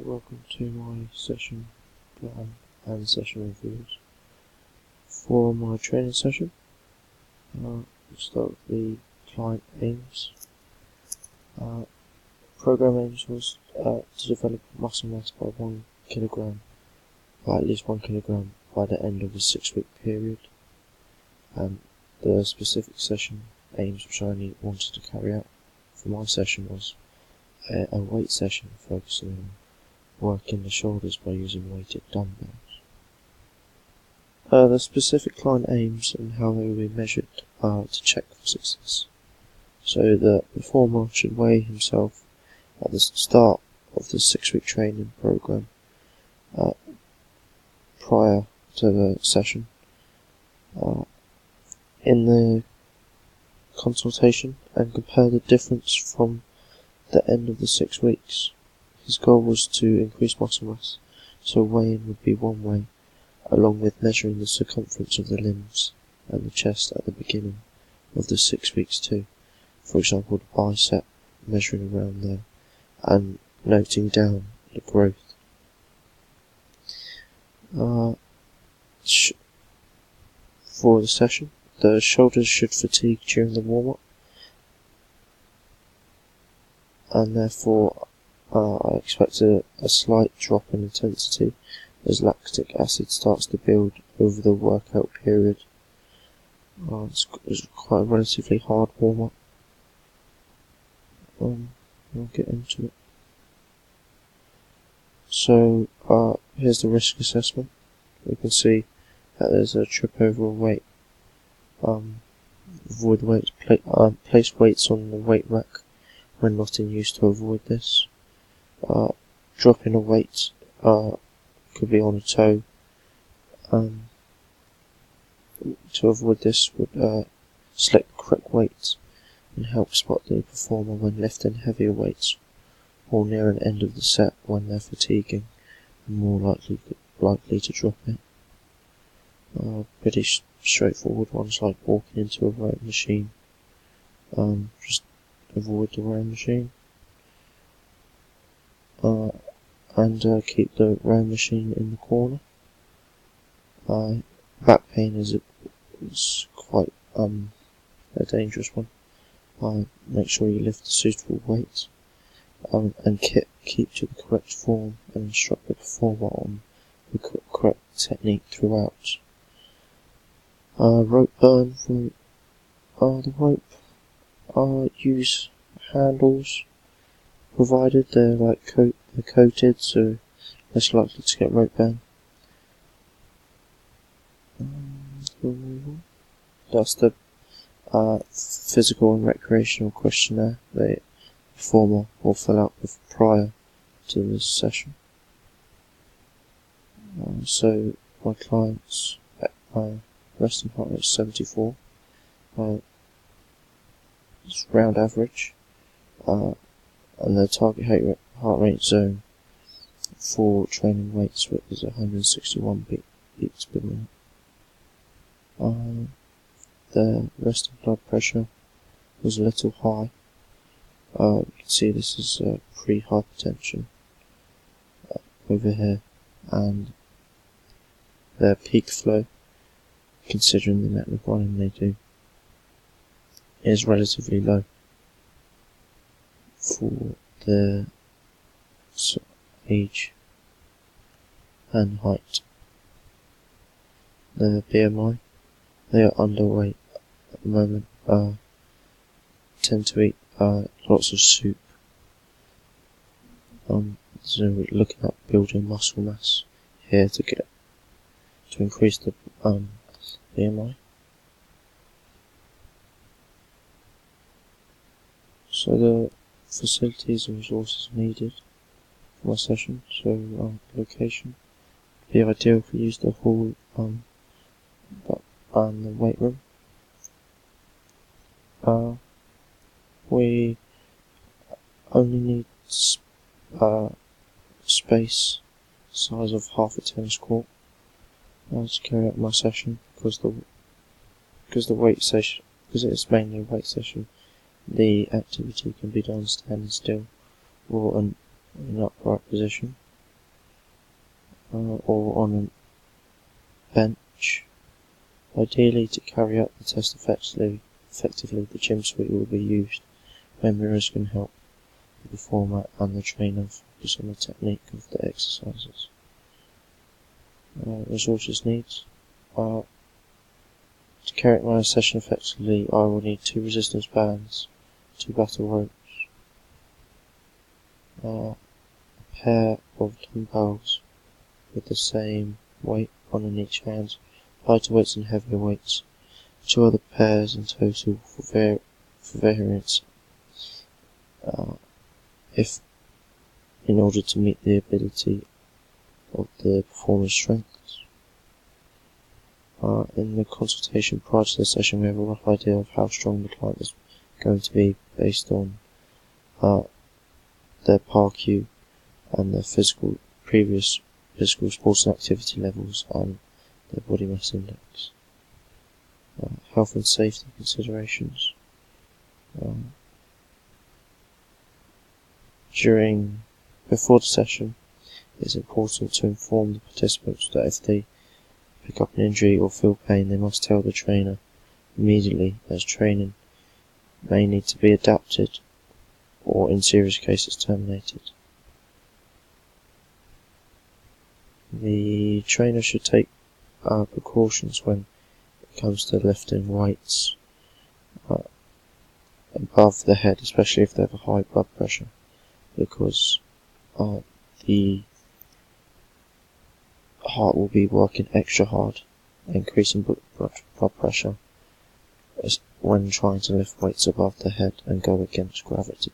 Welcome to my session plan and session reviews. For my training session, we'll start with the client aims. Program aims was to develop muscle mass by 1 kilogram, by at least 1 kilogram by the end of a 6-week period. And the specific session aims which I only wanted to carry out for my session was a weight session focusing on working the shoulders by using weighted dumbbells. The specific client aims and how they will be measured are to check for success. So the performer should weigh himself at the start of the 6-week training program prior to the session. In the consultation, and compare the difference from the end of the 6 weeks. His goal was to increase muscle mass, so weigh-in would be one way, along with measuring the circumference of the limbs and the chest at the beginning of the 6 weeks too. For example, the bicep, measuring around there, and noting down the growth. For the session, the shoulders should fatigue during the warm-up, and therefore I expect a slight drop in intensity as lactic acid starts to build over the workout period. It's quite a relatively hard warm-up. I'll get into it. So here's the risk assessment. We can see that there's a trip over a weight. Avoid weights. Place weights on the weight rack when not in use to avoid this. Dropping a weight could be on a toe. To avoid this would select the correct weights and help spot the performer when lifting heavier weights or near an end of the set when they're fatiguing and more likely to drop it. Pretty straightforward ones like walking into a rowing machine. Just avoid the rowing machine. And keep the rowing machine in the corner. Back pain is quite a dangerous one. Make sure you lift a suitable weight, and keep to the correct form and instruct the performer on the correct technique throughout. Rope burn from the rope. Use handles provided they're coated, so less likely to get rope burn. That's the physical and recreational questionnaire the performer will fill out prior to this session. So my client's resting heart rate is 74. It's round average, and the target heart rate zone for training weights is 161 beats per minute. The resting blood pressure was a little high. You can see this is pre-hypertension over here, and their peak flow, considering the amount of running they do, is relatively low for their age and height. The BMI, they are underweight at the moment, tend to eat lots of soup. So we're looking at building muscle mass here to increase the BMI. So the facilities and resources needed for my session. So location, it'd be ideal if we use the hall and the weight room. We only need space size of half a tennis court to carry out my session, because it's mainly a weight session. The activity can be done standing still or in an upright position. or on a bench. Ideally, to carry out the test effectively, the gym suite will be used where mirrors can help the performer and the trainer focus on the technique of the exercises. Resources needs. To carry out my session effectively, I will need 2 resistance bands, 2 battle ropes, a pair of dumbbells with the same weight on each hand, lighter weights and heavier weights, 2 other pairs in total for variance, if in order to meet the ability of the performer's strengths. In the consultation prior to the session, we have a rough idea of how strong the client is going to be based on their PAR-Q and their previous physical sports and activity levels and their body mass index. Health and safety considerations. Before the session, it's important to inform the participants that if they pick up an injury or feel pain, they must tell the trainer immediately, as training may need to be adapted or in serious cases terminated. The trainer should take precautions when it comes to lifting weights above the head, especially if they have a high blood pressure, because the heart will be working extra hard, increasing blood pressure when trying to lift weights above the head and go against gravity.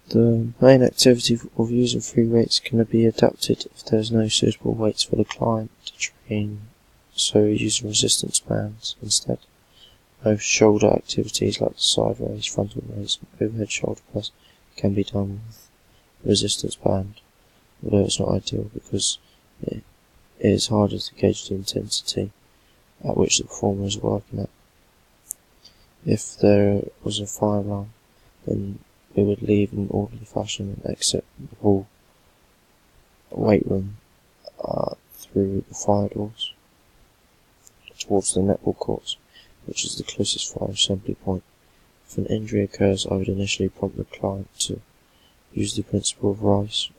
The main activity of using free weights can be adapted if there is no suitable weights for the client to train, so using resistance bands instead. Most shoulder activities like the side raise, frontal raise, and overhead shoulder press can be done with resistance band, although it's not ideal because it is harder to gauge the intensity at which the performer is working at. If there was a fire alarm, then we would leave in an orderly fashion and exit the whole weight room through the fire doors towards the netball courts, which is the closest fire assembly point. If an injury occurs, I would initially prompt the client to use the principle of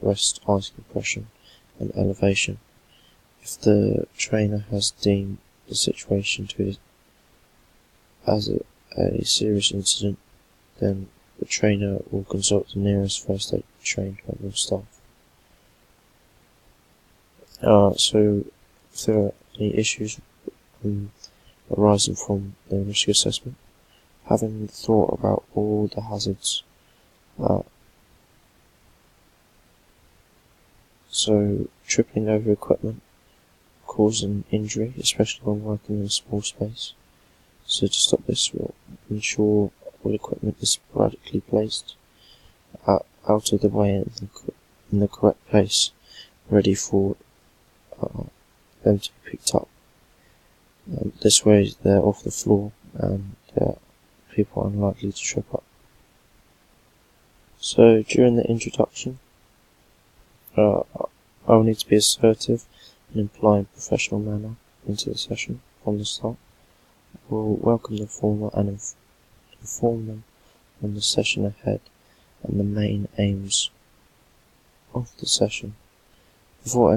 rest, ice compression, and elevation. If the trainer has deemed the situation as a serious incident, then the trainer will consult the nearest first aid trained member of staff. So, if there are any issues arising from the risk assessment, having thought about all the hazards, so tripping over equipment, causing injury, especially when working in a small space. So to stop this, we'll ensure all equipment is sporadically placed out of the way in the correct place, ready for them to be picked up. This way they're off the floor and people are unlikely to trip up. So during the introduction, I will need to be assertive and imply a professional manner into the session from the start. We'll welcome the performer and inform them on the session ahead and the main aims of the session. Before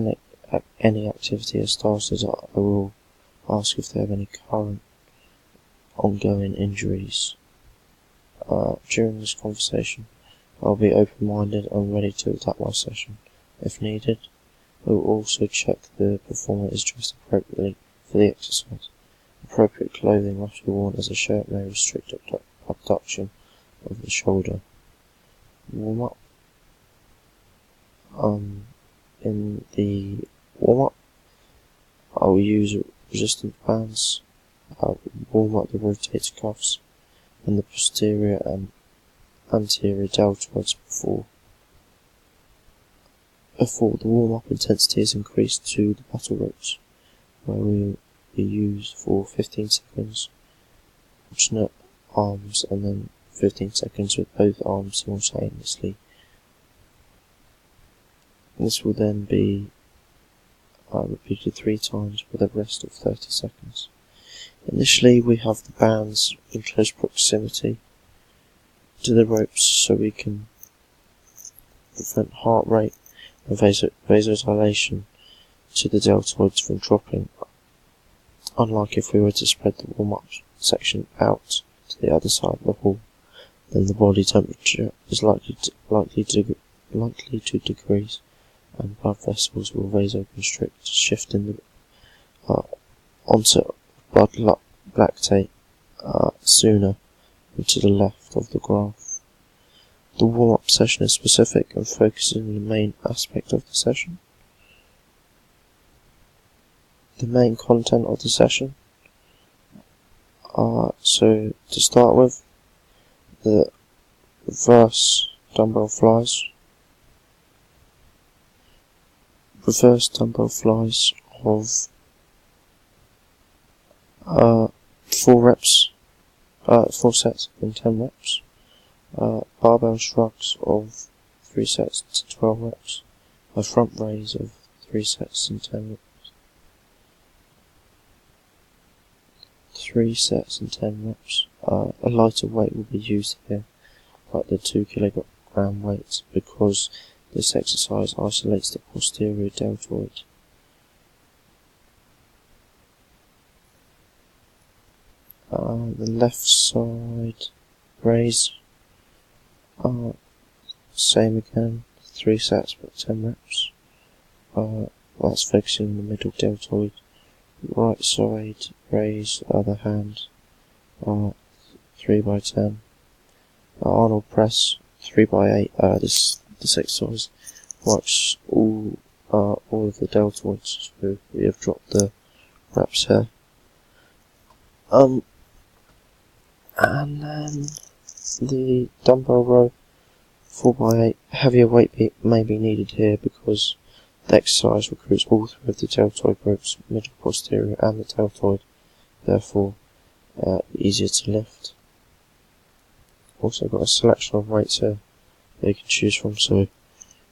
any activity is started, I will ask if they have any current ongoing injuries. During this conversation, I'll be open-minded and ready to adapt my session if needed. I will also check the performer is dressed appropriately for the exercise. Appropriate clothing must be worn, as a shirt may restrict abduction of the shoulder. Warm-up. In the warm-up, I will use resistance bands. I'll warm up the rotator cuffs and the posterior and anterior deltoids before the warm-up intensity is increased to the battle ropes, where will be used for 15 seconds, alternate arms, and then 15 seconds with both arms simultaneously. This will then be repeated 3 times with a rest of 30 seconds. Initially we have the bands in close proximity to the ropes so we can prevent heart rate and vasodilation to the deltoids from dropping, unlike if we were to spread the warm-up section out to the other side of the hall. Then the body temperature is likely to decrease and blood vessels will vasoconstrict, shifting onto blood lactate sooner and to the left of the graph. The warm-up session is specific and focuses on the main aspect of the session. The main content of the session. So to start with, the reverse dumbbell flies. Reverse dumbbell flies of 4 sets in 10 reps. Barbell shrugs of 3 sets to 12 reps. A front raise of 3 sets in 10 reps. 3 sets and 10 reps. A lighter weight will be used here, like the 2 kilogram weight, because this exercise isolates the posterior deltoid. The left side raise, same again, 3 sets but 10 reps. That's focusing on the middle deltoid. Right side raise, other hand, 3 by 10. Arnold press, 3 by 8. This exercise works all of the deltoids, so we have dropped the reps here. And then the dumbbell row, 4 by 8. Heavier weight may be needed here because the exercise recruits all 3 of the deltoid groups, middle, posterior and the deltoid, therefore easier to lift. Also got a selection of weights here that you can choose from, so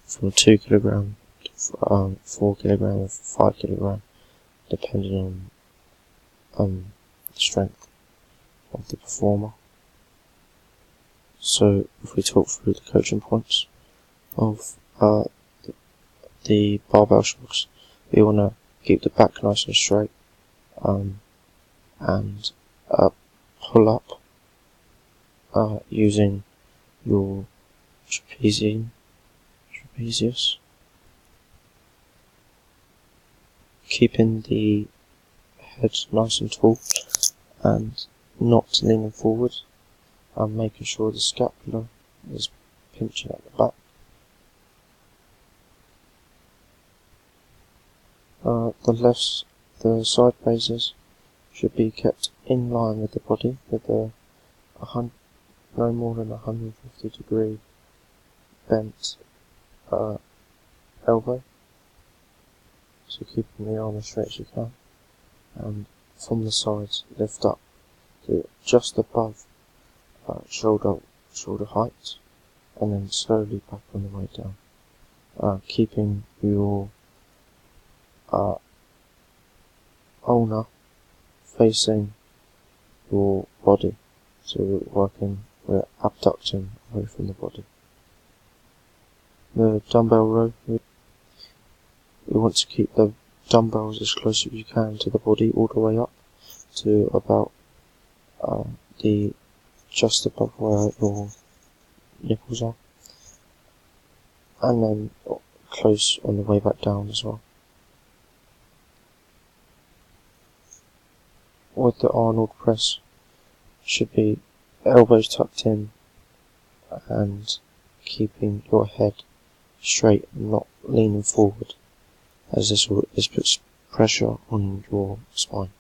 from 2 kilogram to 4 kilogram or 5 kilogram, depending on the strength of the performer. So if we talk through the coaching points of the barbell shrugs, we want to keep the back nice and straight, and pull up using your trapezius, keeping the head nice and tall and not leaning forward, and making sure the scapula is pinching at the back. The side raises should be kept in line with the body, with no more than 150 degree bent elbow, so keeping the arm as straight as you can, and from the sides lift up to just above shoulder height, and then slowly back on the way down, keeping your ulna facing your body, so we're abducting away from the body. The dumbbell row, we want to keep the dumbbells as close as you can to the body, all the way up to about just above where your nipples are, and then close on the way back down as well. With the Arnold press, should be elbows tucked in and keeping your head straight and not leaning forward, as this puts pressure on your spine.